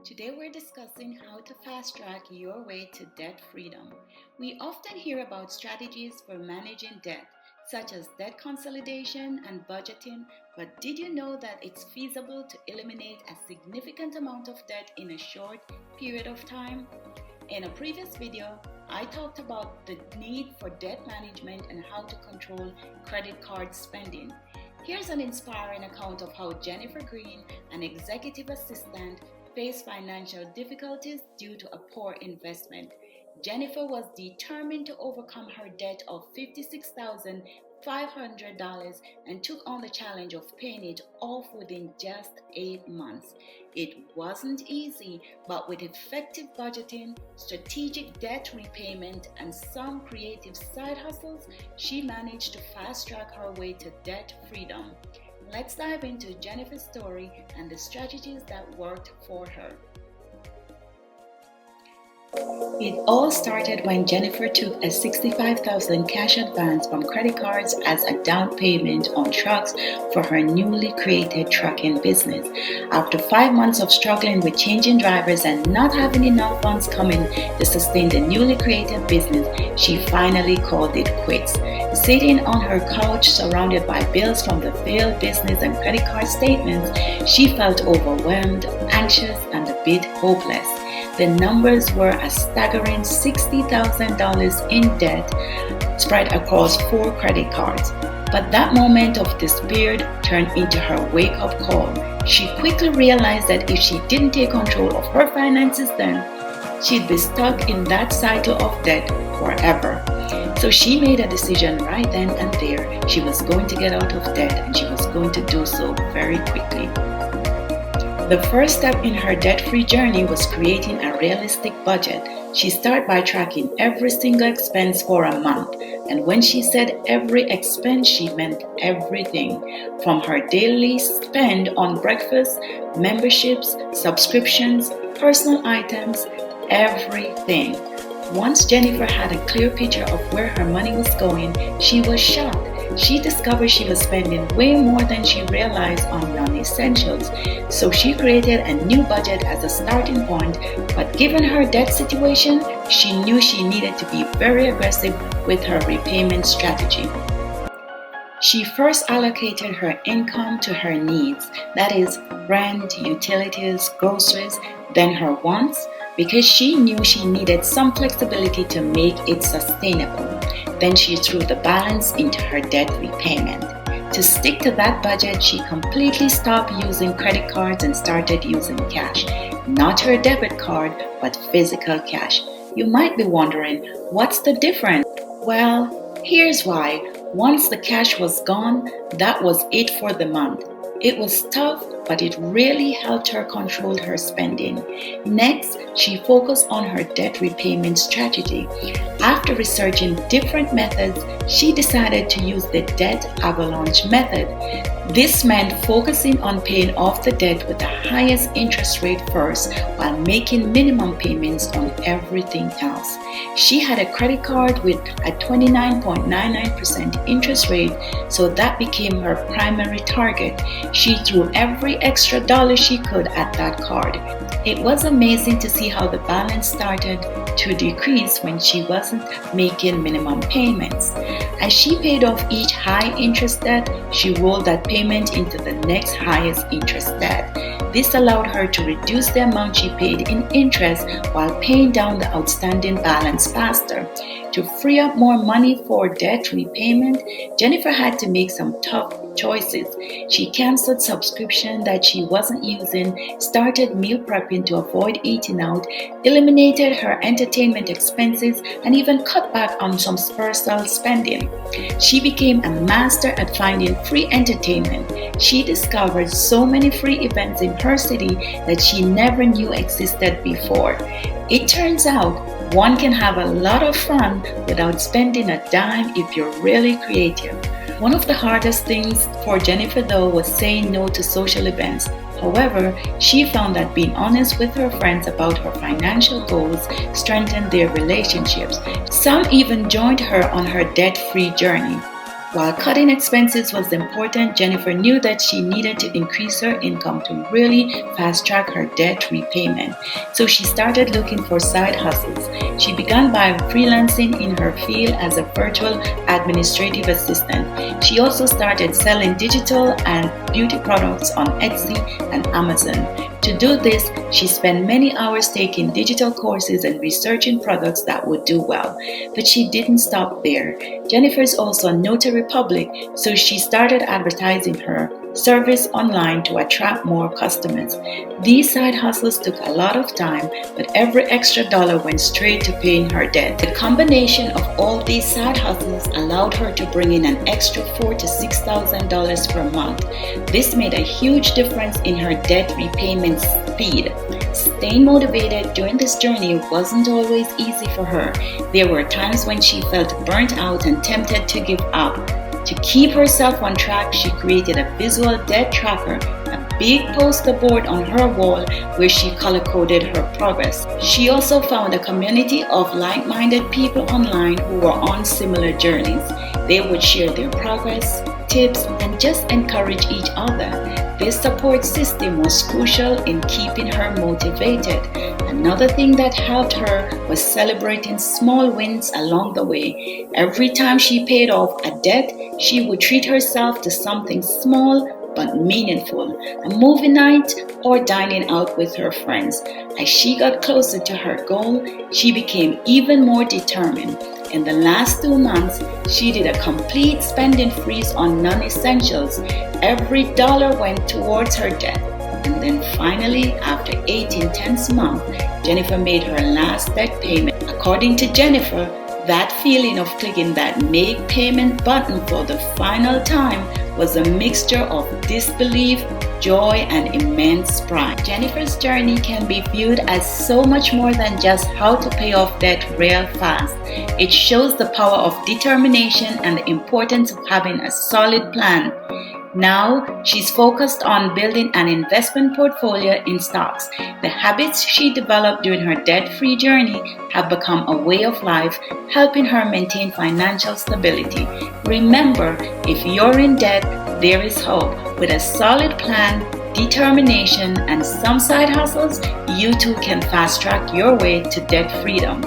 Today we're discussing how to fast track your way to debt freedom. We often hear about strategies for managing debt, such as debt consolidation and budgeting, but did you know that it's feasible to eliminate a significant amount of debt in a short period of time? In a previous video, I talked about the need for debt management and how to control credit card spending. Here's an inspiring account of how Jennifer Green, an executive assistant, faced financial difficulties due to a poor investment. Jennifer was determined to overcome her debt of $56,500 and took on the challenge of paying it off within just 8 months. It wasn't easy, but with effective budgeting, strategic debt repayment, and some creative side hustles, she managed to fast track her way to debt freedom. Let's dive into Jennifer's story and the strategies that worked for her. It all started when Jennifer took a $65,000 cash advance from credit cards as a down payment on trucks for her newly created trucking business. After 5 months of struggling with changing drivers and not having enough funds coming to sustain the newly created business, she finally called it quits. Sitting on her couch surrounded by bills from the failed business and credit card statements, she felt overwhelmed, anxious, and a bit hopeless. The numbers were a staggering $60,000 in debt spread across 4 credit cards. But that moment of despair turned into her wake-up call. She quickly realized that if she didn't take control of her finances then, she'd be stuck in that cycle of debt forever. So she made a decision right then and there. She was going to get out of debt, and she was going to do so very quickly. The first step in her debt-free journey was creating a realistic budget. She started by tracking every single expense for a month. And when she said every expense, she meant everything. From her daily spend on breakfast, memberships, subscriptions, personal items, everything. Once Jennifer had a clear picture of where her money was going, she was shocked. She discovered she was spending way more than she realized on non-essentials. So she created a new budget as a starting point, but given her debt situation, she knew she needed to be very aggressive with her repayment strategy. She first allocated her income to her needs, that is, rent, utilities, groceries, then her wants, because she knew she needed some flexibility to make it sustainable. Then she threw the balance into her debt repayment. To stick to that budget, she completely stopped using credit cards and started using cash. Not her debit card, but physical cash. You might be wondering, what's the difference? Well, here's why. Once the cash was gone, that was it for the month. It was tough, but it really helped her control her spending. Next, she focused on her debt repayment strategy. After researching different methods, she decided to use the debt avalanche method. This meant focusing on paying off the debt with the highest interest rate first while making minimum payments on everything else. She had a credit card with a 29.99% interest rate, so that became her primary target. She threw every extra dollar she could at that card. It was amazing to see how the balance started to decrease when she wasn't making minimum payments. As she paid off each high interest debt, she rolled that payment into the next highest interest debt. This allowed her to reduce the amount she paid in interest while paying down the outstanding balance faster. To free up more money for debt repayment, Jennifer had to make some tough choices. She canceled subscription that she wasn't using, started meal prepping to avoid eating out, eliminated her entertainment expenses, and even cut back on some personal spending. She became a master at finding free entertainment. She discovered so many free events in her city that she never knew existed before. It turns out one can have a lot of fun without spending a dime if you're really creative. One of the hardest things for Jennifer though was saying no to social events. However, she found that being honest with her friends about her financial goals strengthened their relationships. Some even joined her on her debt-free journey. While cutting expenses was important, Jennifer knew that she needed to increase her income to really fast track her debt repayment. So she started looking for side hustles. She began by freelancing in her field as a virtual administrative assistant. She also started selling digital and beauty products on Etsy and Amazon. To do this, she spent many hours taking digital courses and researching products that would do well. But she didn't stop there. Jennifer is also a notary public, so she started advertising her service online to attract more customers. These side hustles took a lot of time, but every extra dollar went straight to paying her debt. The combination of all these side hustles allowed her to bring in an extra $4,000 to $6,000 per month. This made a huge difference in her debt repayment speed. Staying motivated during this journey wasn't always easy for her. There were times when she felt burnt out and tempted to give up. To keep herself on track, she created a visual debt tracker, a big poster board on her wall where she color-coded her progress. She also found a community of like-minded people online who were on similar journeys. They would share their progress, tips, and just encourage each other. This support system was crucial in keeping her motivated. Another thing that helped her was celebrating small wins along the way. Every time she paid off a debt, she would treat herself to something small but meaningful, a movie night or dining out with her friends. As she got closer to her goal, she became even more determined. In the last 2 months, she did a complete spending freeze on non-essentials. Every dollar went towards her debt. And then finally, after 8 intense months, Jennifer made her last debt payment. According to Jennifer, that feeling of clicking that make payment button for the final time was a mixture of disbelief, joy, and immense pride. Jennifer's journey can be viewed as so much more than just how to pay off debt real fast. It shows the power of determination and the importance of having a solid plan. Now, she's focused on building an investment portfolio in stocks. The habits she developed during her debt-free journey have become a way of life, helping her maintain financial stability. Remember, if you're in debt, there is hope. With a solid plan, determination, and some side hustles, you too can fast-track your way to debt freedom.